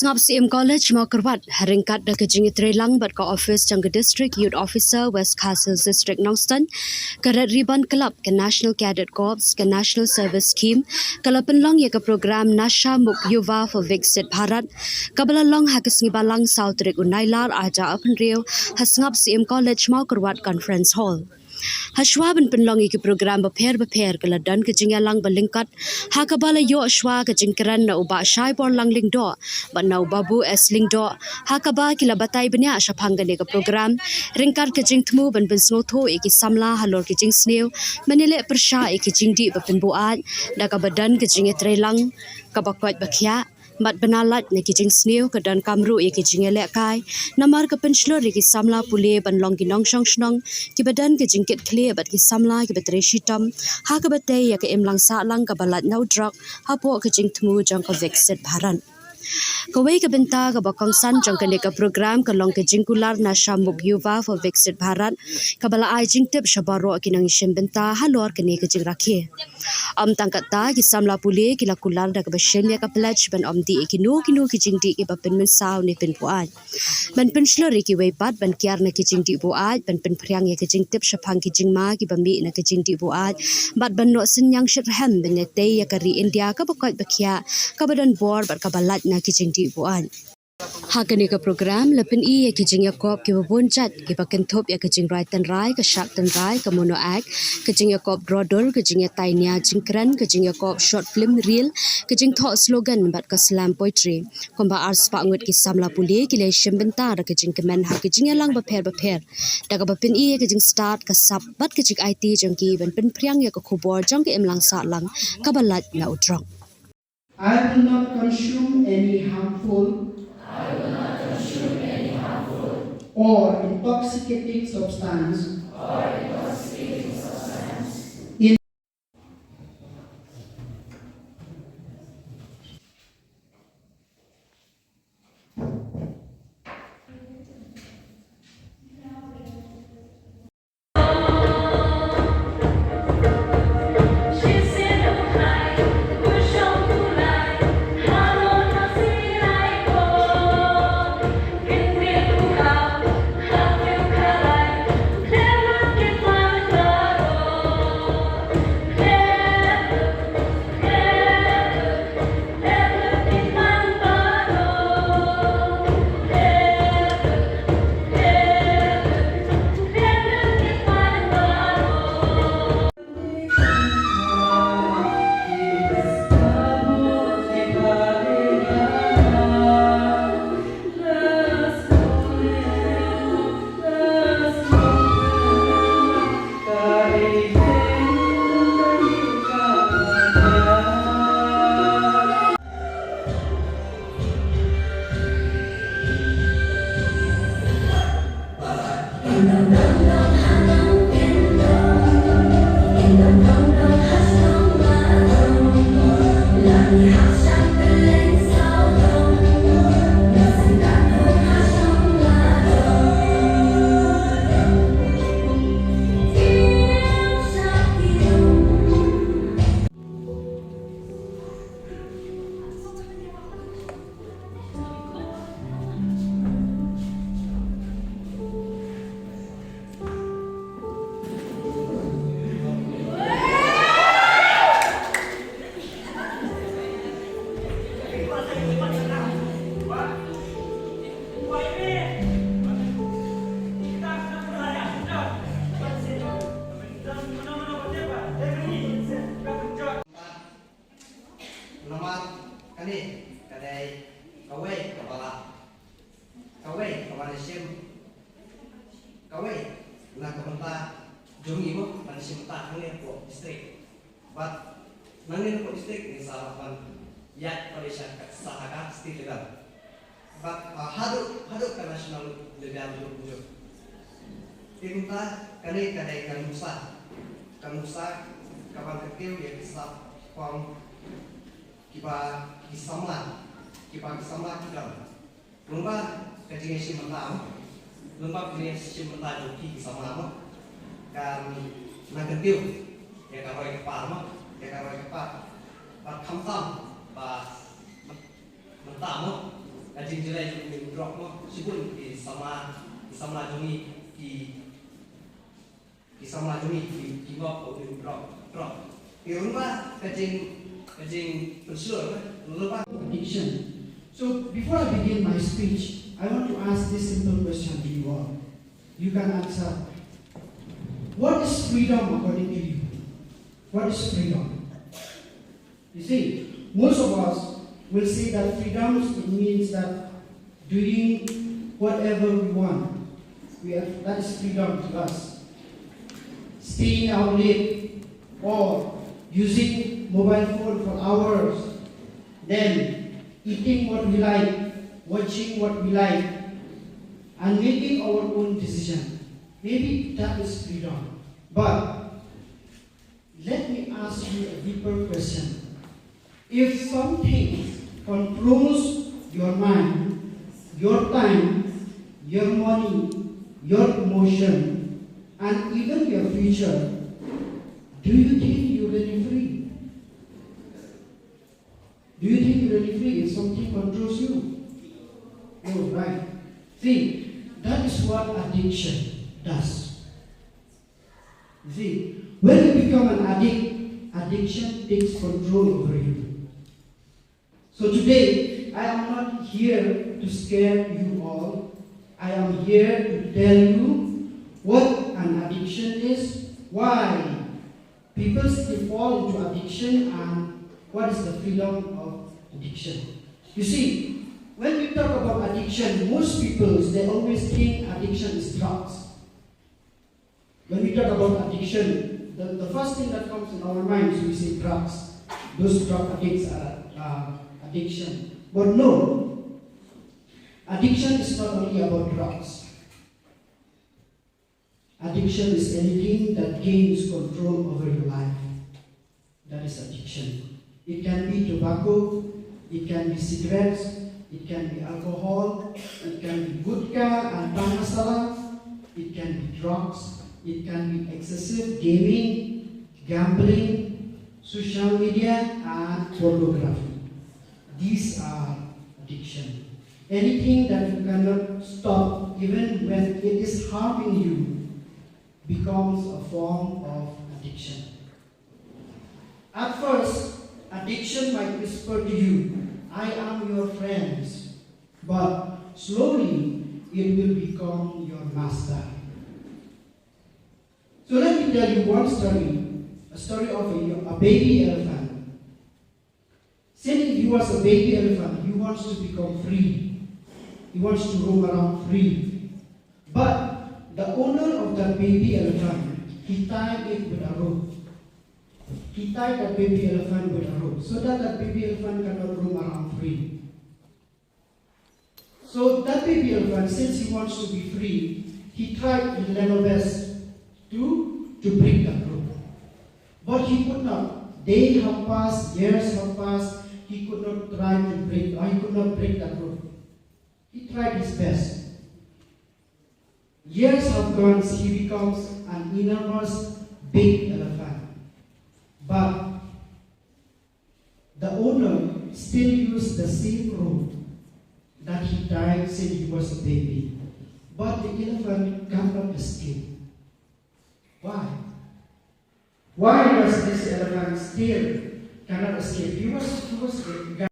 Sngap CM College mau kerwat haringkat da kejingi trelang bat ka office jang district youth officer West Castle district Nongston ka red ribbon club ke National Cadet Corps ke National Service Scheme kala penlong ya ke program Nasha Mukt Yuva for Viksit Bharat kabala long hakasngi balang South Rik Unailar aja open rio hasngap CM College mau kerwat conference hall. Hashwa ben penlongi ke program beper kala dan kejingalang belingkat hakabala yo ashwa kejingkeran na uba syai por lang lingdo ba na babu es lingdo hakaba kila batai benya ashaphangane ke program ringkar kejing tmu ben snotho iki samla halor kejing sneu menile persha iki jingdi ben buat da ka badan kejing trelang kabakwat bakhya mat benalat ne kijing sneu ke dan kamru ye kijing elek kai namar ke penslor ki samla pule ban long ki nong shong shnong ki badan ke jingkit khle bat ki samla ki batre shitam ha ka bate ya ke emlang sa lang ka balat nau drak ha po ke jing thmu jang ka Viksit Bharat Kawai ke benta ke bakang san jang ke neka program ke long ke jingkular Nasha Mukt Yuva for Viksit Bharat kabala ai jing tip shabaro ki nang ishim benta halor ke neka jing rakhe tangkat ta ki samla pule ki lakular da ke bashen ya ka pledge ban di kinu ki jing di ki bapen men saw ne pen puat ban pen shlori ki wei pat ban kiar na ki jing di puat ban pen priang ya ke jing tip shaphang ki jing ma ki bami na ke jing di puat bat ban no sin yang shit ham ben ne te ya ka ri India ka bakot bakhya ka badan bor bat ka balat na kijing di buan Haka ni ka program lepin ya kijing ya kop ki babon chat ki paken thop ya kijing rai tan rai ka shak tan rai ka mono act kijing ya kop drodol kijing ya tainya jingkran kijing ya kop short film reel kijing tho slogan bat ka slam poetry komba ars pa ngut ki samla pule ki le shimbenta da kijing kemen ha kijing ya lang baper da ka bapin ya kijing start ka sap bat kijing IT jang ki ban pen priang ya ka khubor jang ki emlang sa lang ka balat na utrong I will not consume any harmful or intoxicating substance in Jungi mo panisimta ngene po district but nangin po district ni sa pan yak pada sa Haka state level but hadu ka national level jo tinta kani kadai kamusa kapan kecil ya kisah pang kiba kisamla kita lumba kecil si mentam lumba punya si mentam joki kisamla kan nagentiu ya karoi kepal ya karoi kepal bat kamtam ba mentam Kajing jelai jumi drop mo sibun di sama jumi di sama jumi di ngop ko di drop. Di rumah kajing bersur lupa addiction. So before I begin my speech, I want to ask this simple question to you all. You can answer. What is freedom according to you? What is freedom? You see, most of us will say that freedom means that doing whatever we want. That is freedom to us. Staying out late or using mobile phone for hours, then eating what we like, watching what we like, and making our own decision. Maybe that is freedom. But let me ask you a deeper question. If something controls your mind, your time, your money, your emotion, and even your future, do you think you're really free? Do you think you're really free if something controls you? No, right. See, that is what addiction does. You see, when you become an addict, addiction takes control over you. So today, I am not here to scare you all. I am here to tell you what an addiction is, why people still fall into addiction, and what is the freedom of addiction. You see, when we talk about addiction, most people, they always think addiction is drugs. When we talk about addiction, the first thing that comes in our minds, we say drugs. Those drug addicts are addiction. But no, addiction is not only about drugs. Addiction is anything that gains control over your life. That is addiction. It can be tobacco, it can be cigarettes, it can be alcohol, it can be vodka and pan masala, it can be drugs, it can be excessive gaming, gambling, social media, and pornography. These are addiction. Anything that you cannot stop, even when it is harming you, becomes a form of addiction. At first, addiction might whisper to you, I am your friend, but slowly it will become your master. So let me tell you one story, a story of a baby elephant. Since he was a baby elephant, he wants to become free. He wants to roam around free. But the owner of that baby elephant, he tied it with a rope. He tied that baby elephant with a rope so that baby elephant cannot roam around free. So that baby elephant, since he wants to be free, he tried his level best to break that rope. But he could not. Days have passed, years have passed, he could not break that rope. He tried his best. Years have gone, he becomes an enormous big elephant. But the owner still used the same rope that he tied since he was a baby. But the elephant cannot escape. Why? Why does this elephant still cannot escape? He was